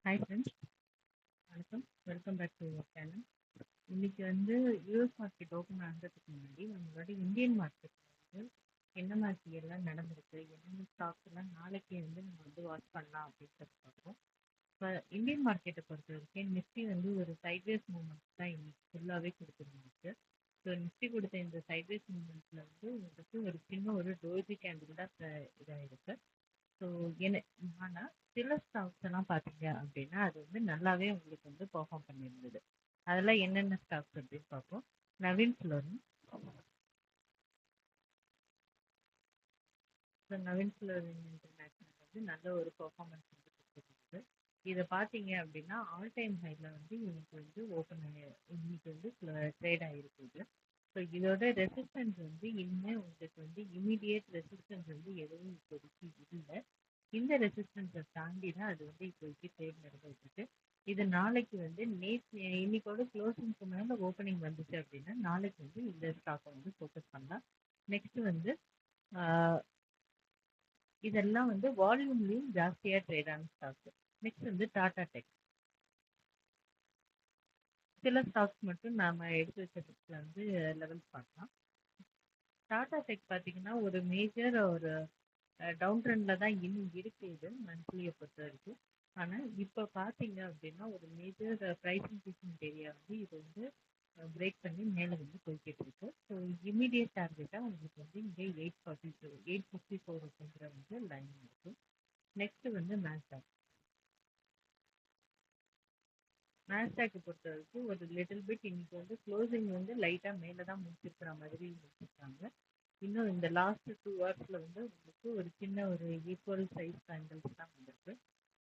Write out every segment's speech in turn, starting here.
Hi friends, வணக்கம். Welcome back to your channel. இன்னைக்கு US market open ஆகிறதுக்கு முன்னாடி நம்மளோட இந்தியன் மார்க்கெட் என்ன மாதிரி எல்லாம் நடந்திருக்கு, என்னென்ன ஸ்டாக்ஸ் எல்லாம் நாளைக்கு நம்ம வாட்ச் பண்ணலாம் அப்படின்றது பார்ப்போம். இப்போ இந்தியன் மார்க்கெட்டை பொறுத்த வரைக்கும் நிஃப்டி ஒரு சைட்வேஸ் மூவ்மெண்ட் தான் இன்னைக்கு ஃபுல்லாகவே கொடுத்துருந்துச்சு. ஸோ நிஃப்டி கொடுத்த இந்த சைட்வேஸ் மூவ்மெண்ட்ல உங்களுக்கு ஒரு சின்ன ஒரு டோஜி கேண்டில் தான் இதாயிருக்கு. ஸோ என்ன ஆனால் சில ஸ்டாக்ஸ் எல்லாம் பார்த்தீங்க அப்படின்னா அது நல்லாவே உங்களுக்கு பெர்ஃபார்ம் பண்ணியிருந்தது. அதெல்லாம் என்னென்ன ஸ்டாக்ஸ் அப்படின்னு பார்ப்போம். Naveen fluorine. So Naveen fluorine international நல்ல ஒரு பெர்ஃபார்மன்ஸ் கொடுத்துருக்குது. இதை பார்த்தீங்க அப்படின்னா ஆல் டைம் ஹைல இன்னைக்கு ஓப்பன் இன்னைக்கு ட்ரேட் ஆகிருக்குது. ஸோ இதோட ரெசிஸ்டன்ஸ் இனிமே உங்களுக்கு இமீடியட் ரெசிஸ்டன்ஸ் எதுவும் இப்போதைக்கு இல்லை. இந்த ரெசிஸ்டன்ஸை தாண்டி தான் அது இப்போதைக்கு ட்ரேட் நடந்துட்டு இருக்கு. இது நாளைக்கு இன்னைக்கோட க்ளோசிங்க்கு மேலே ஓப்பனிங் வந்துச்சு அப்படின்னா நாளைக்கு இந்த ஸ்டாக்கை ஃபோக்கஸ் பண்ணலாம். நெக்ஸ்ட் இதெல்லாம் வால்யூம்லையும் ஜாஸ்தியாக ட்ரேட் ஆன ஸ்டாக். Next Tata tech. சில ஸ்டாக்ஸ் மட்டும் நாம எடுத்து வச்சதுல லெவல்ஸ் பார்க்கலாம். டாடா டெக் பார்த்தீங்கன்னா ஒரு மேஜர் ஒரு டவுன் ட்ரெண்ட்ல தான் இன்னும் இருக்கு இது மந்த்லியை பொறுத்த வரைக்கும். ஆனால் இப்போ பார்த்தீங்க அப்படின்னா ஒரு மேஜர் ப்ரைஸ் இன்க்ரீஸ்மெண்ட் ஏரியா இது பிரேக் பண்ணி மேலே போய்கிட்டு இருக்கு. ஸோ இமீடியட் டார்கெட்டாக உங்களுக்கு இங்கே 854 அப்படிங்கிற லைன் இருக்கு. நெக்ஸ்ட் நாஸ்டாக்கை பொறுத்த வரைக்கும் ஒரு லிட்டில் பிட் இன்னைக்கு க்ளோசிங் லைட்டாக மேலே தான் முடிச்சிருக்கிற மாதிரி முடிச்சிருக்காங்க. இன்னும் இந்த லாஸ்ட் 2 ஹவர்ஸ்ல உங்களுக்கு ஒரு சின்ன ஒரு ஈக்குவல் சைஸ் கேண்டில்ஸ் தான் வந்திருக்கு.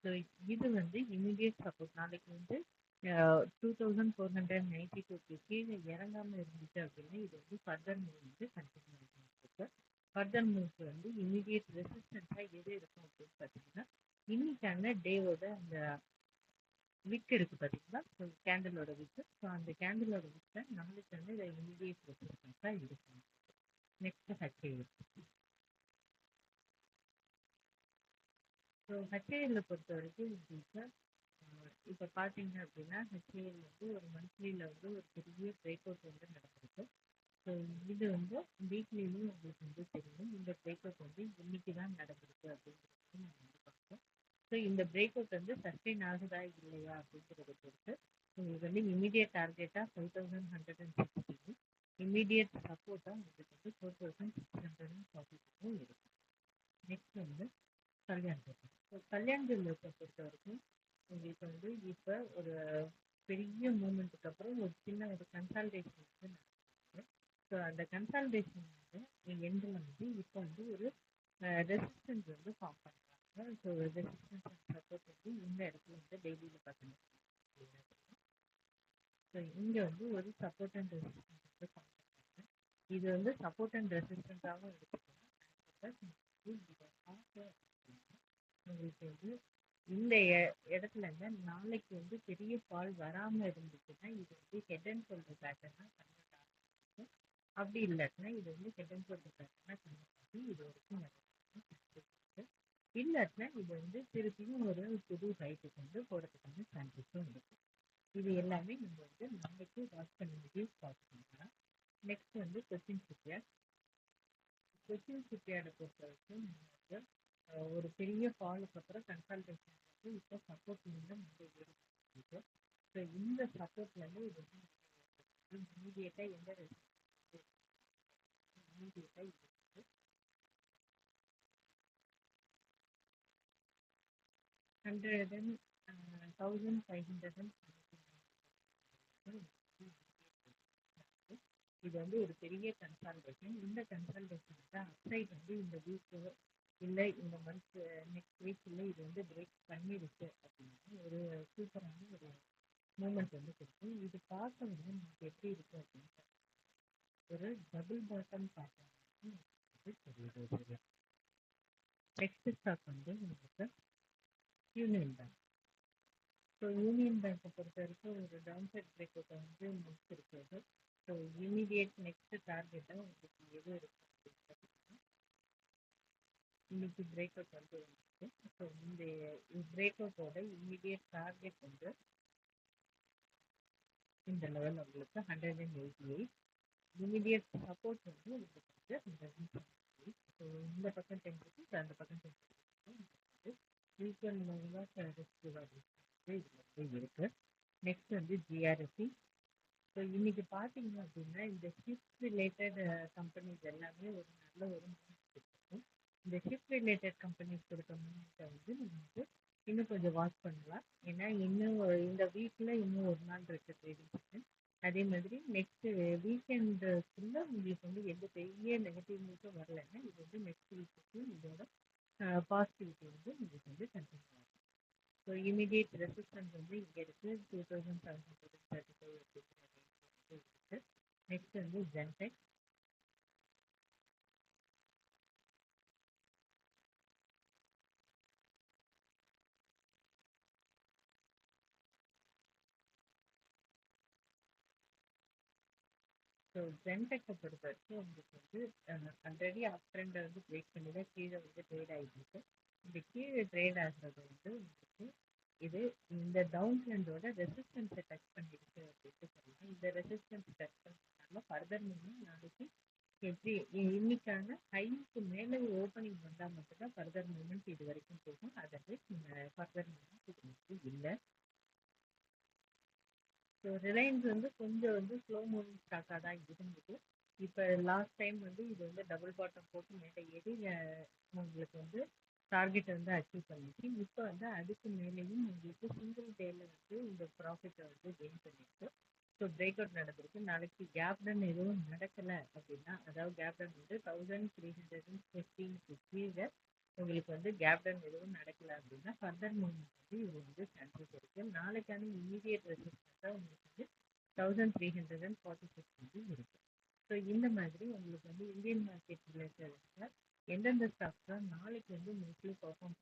ஸோ இது இமீடியட் சப்போர்ட் நாளைக்கு 2492 கீழே இறங்காம இருந்துச்சு அப்படின்னா இது ஃபர்தர் மூவ் கண்டினியூ ஆகிட்டு. ஃபர்தர் மூவ்க்கு இமீடியட் ரெசிஸ்டன்ஸா எது இருக்கும் அப்படின்னு பார்த்தீங்கன்னா இன்னைக்கான டேவோட அந்த விக் இருக்கு பார்த்தீங்களா, ஸோ கேண்டிலோட விக்கு. ஸோ அந்த கேண்டிலோட விக்கை நாளைக்கு இதை இமீடியட் ரெசிஸ்டன்ஸா இருக்கும். Next HAL. ஸோ ஹெச்ஏஎல்ல பொறுத்த வரைக்கும் உங்களுக்கு இப்போ பார்த்தீங்க அப்படின்னா ஹெச்ஏஎல் ஒரு மந்த்லியில் ஒரு பெரிய பிரேக் அவுட் நடந்திருக்கு. ஸோ இது வீக்லியும் உங்களுக்கு தெரியும். இந்த பிரேக் அவுட் இன்னைக்கு தான் நடந்திருக்கு அப்படிங்கிறது நம்ம பார்ப்போம். ஸோ இந்த பிரேக் அவுட் சஸ்டெயின் ஆகுதா இல்லையா அப்படிங்கிறத பொறுத்து இது இமீடியட் டார்கெட்டாக 5160, இமீடியட் சப்போர்ட்டாக உங்களுக்கு 4642 இருக்கும். Next Kalyan jewellers. So Kalyan ஜுவல்லர்ஸை பொறுத்த வரைக்கும் உங்களுக்கு இப்போ ஒரு பெரிய மூமெண்ட்டுக்கு அப்புறம் ஒரு சின்ன ஒரு கன்சால்டேஷன் நடக்குது. ஸோ அந்த கன்சால்டேஷன் எண்டில் இப்போ ஒரு ரெசிஸ்டன்ஸ் ஃபார்ம் பண்ணுறாங்க. ஸோ ரெசிஸ்டன்ஸ் அண்ட் சப்போர்ட் இந்த இடத்துல டெய்லியில் பார்த்தீங்கன்னா ஸோ இங்கே ஒரு சப்போர்ட் அண்ட் ரெசிஸ்டன்ஸ் ஃபார்ம் பண்ணுறாங்க. இது சப்போர்ட் அண்ட் ரெசிஸ்டன்ஸாகவும் எடுத்துக்கணும். உங்களுக்கு இந்த இடத்துல நாளைக்கு பெரிய ஃபால் வராம இருந்துச்சுன்னா இது ஹெட் அண்ட் ஷோல்டர் பேட்டர்னா கன்வெர்ட் ஆகும். அப்படி இல்லாட்டினா இது ஹெட் அண்ட் ஷோல்டர் பேட்டர்னா கன்வெர்ட் ஆகி இது வரைக்கும் இல்லாட்டினா இது திருப்பியும் ஒரு புது ஹைட்டுக்கு போகிறதுக்கான சான்சஸும் இருக்கு. இது எல்லாமே நம்ம நாளைக்கு வாட்ச் பண்ண வேண்டிய ஸ்டாக் பண்ணலாம். Next Cochin shipyard. கொச்சின் ஷிப்யார்டை பொறுத்த வரைக்கும் ஒரு பெரிய ஃபாலுக்கு அப்புறம் கன்சல்டேஷன் இப்போ சப்போர்ட் இருக்கு. ஸோ இந்த சப்போர்ட்லேருந்து இது இமீடியட்டாக எந்த இமீடியட்டாக இருக்குது 1500 இது ஒரு பெரிய கன்சல்டேஷன். இந்த கன்சல்டேஷன் தான் அப்சைட் இந்த வீக்கு இல்லை இந்த மந்த் நெக்ஸ்ட் வீக் இல்லை இது பிரேக் பண்ணிருக்கு அப்படின்னா ஒரு சூப்பரான ஒரு மூமெண்ட் கொடுக்கும். இது பார்க்க நமக்கு எப்படி இருக்கு அப்படின்னு ஒரு டபுள் பாட்டம் பார்க்க தெரியுது. நெக்ஸ்ட் ஸ்டாக் உங்களுக்கு யூனியன் பேங்க். ஸோ யூனியன் பேங்கை பொறுத்த வரைக்கும் ஒரு டவுன் சைட் பிரேக் அவுட்டை முடிச்சிருக்கிறது. ஸோ இமீடியட் நெக்ஸ்ட் டார்கெட்டை உங்களுக்கு எது இருக்கும் அப்படின்னு பார்த்தீங்கன்னா இன்னைக்கு பிரேக் அவுட் இருக்கு. ஸோ இந்த பிரேக் அவுட்டோட இமீடியட் டார்கெட் வந்து இந்த லெவல் உங்களுக்கு 188. இமீடியட் சப்போர்ட் வந்து உங்களுக்கு வந்து 178. ஸோ இந்த பக்கம் 10 rupees, அந்த பக்கம் 10 rupees equal level of risk இதுல வந்து இருக்கு. நெக்ஸ்ட் வந்து ஜிஆர்எஸ்சி. ஸோ இன்னைக்கு பார்த்தீங்க அப்படின்னா இந்த ஷிஃப்ட் ரிலேட்டட் கம்பெனிஸ் எல்லாமே ஒரு நல்ல ஒரு மூமெண்ட் கொடுத்துருக்கும். இந்த ஷிஃப்ட் ரிலேட்டட் கம்பெனிஸ் கொடுத்த மூமெண்ட்டை வந்து நம்ம வந்து இன்னும் கொஞ்சம் வாட்ச் பண்ணலாம். ஏன்னா இன்னும் இந்த வீக்கில் இன்னும் ஒரு நாள் இருக்கு ட்ரேடிங் செஷன். அதே மாதிரி நெக்ஸ்ட் வீக்கெண்டுக்குள்ள உங்களுக்கு வந்து எந்த பெரிய நெகட்டிவ் நியூஸும் வரலைன்னா இது வந்து நெக்ஸ்ட் வீக்குக்கு இதோட பாசிட்டிவிட்டி வந்து உங்களுக்கு வந்து கண்டினியூ ஆகும். ஸோ இமீடியட் ரெசிஸ்டன்ஸ் வந்து இங்கே இருக்கு 2735 அப்படிங்கிற இருக்கு. நெக்ஸ்ட் வந்து ஜென்டெக். ஸோ ஜென்டெக்கை பொறுத்த வரைக்கும் உங்களுக்கு வந்து ஆல்ரெடி அப் ட்ரெண்டை வந்து பிரேக் பண்ணி தான் கீழே வந்து ட்ரேட் ஆகிட்டு இருக்கு. இந்த கீழே ட்ரேட் ஆகுறது வந்து உங்களுக்கு இது இந்த டவுன் ட்ரெண்டோட ரெசிஸ்டன்ஸை டச் பண்ணிருக்கு அப்படின்ட்டு சொல்லலாம். இந்த ரெசிஸ்டன்ஸ் டச் பண்ணதுனால ஃபர்தர் மூவ்மெண்ட் நாளைக்கு எப்படி இன்னைக்கான ஹைக்கு மேலே ஓப்பனிங் வந்தால் மட்டும்தான் ஃபர்தர் மூவ்மெண்ட் இது வரைக்கும் போகும். அதர்வைஸ் ஃபர்தர் மூவ்மெண்ட் இது வந்து இல்லை. ஸோ ரிலையன்ஸ் வந்து கொஞ்சம் வந்து ஸ்லோ மூவிங் ஸ்டாக்காக தான் இருந்தது. இப்போ லாஸ்ட் டைம் வந்து இது வந்து டபுள் பாட்டம் போட்டு மேலே ஏறி உங்களுக்கு வந்து டார்கெட்டை வந்து அச்சீவ் பண்ணிச்சு. இப்போ வந்து அதுக்கு மேலேயும் உங்களுக்கு சிங்கிள் டேல வந்து இந்த ப்ராஃபிட்டை வந்து கெயின் பண்ணிருக்கு. ஸோ பிரேக் அவுட் நடந்திருக்கு. நாளைக்கு கேப் டன் எதுவும் நடக்கலை அப்படின்னா, அதாவது கேப் டன் வந்து 1315 கீழே உங்களுக்கு வந்து கேப் டன் எதுவும் நடக்கலை அப்படின்னா ஃபர்தர் மூவ்மெண்ட் வந்து இது வந்து சான்சஸ் இருக்கு. நாளைக்கான இமீடியட் ரெசிஸ்டன்ஸாக உங்களுக்கு வந்து 1346 வந்து இருக்கு. ஸோ இந்த மாதிரி உங்களுக்கு வந்து இந்தியன் மார்க்கெட் ரிலேட்டட் எந்தெந்த ஸ்டாக்ஸ் தான் நாளைக்கு வந்து மோஸ்ட்லி பர்ஃபார்ம்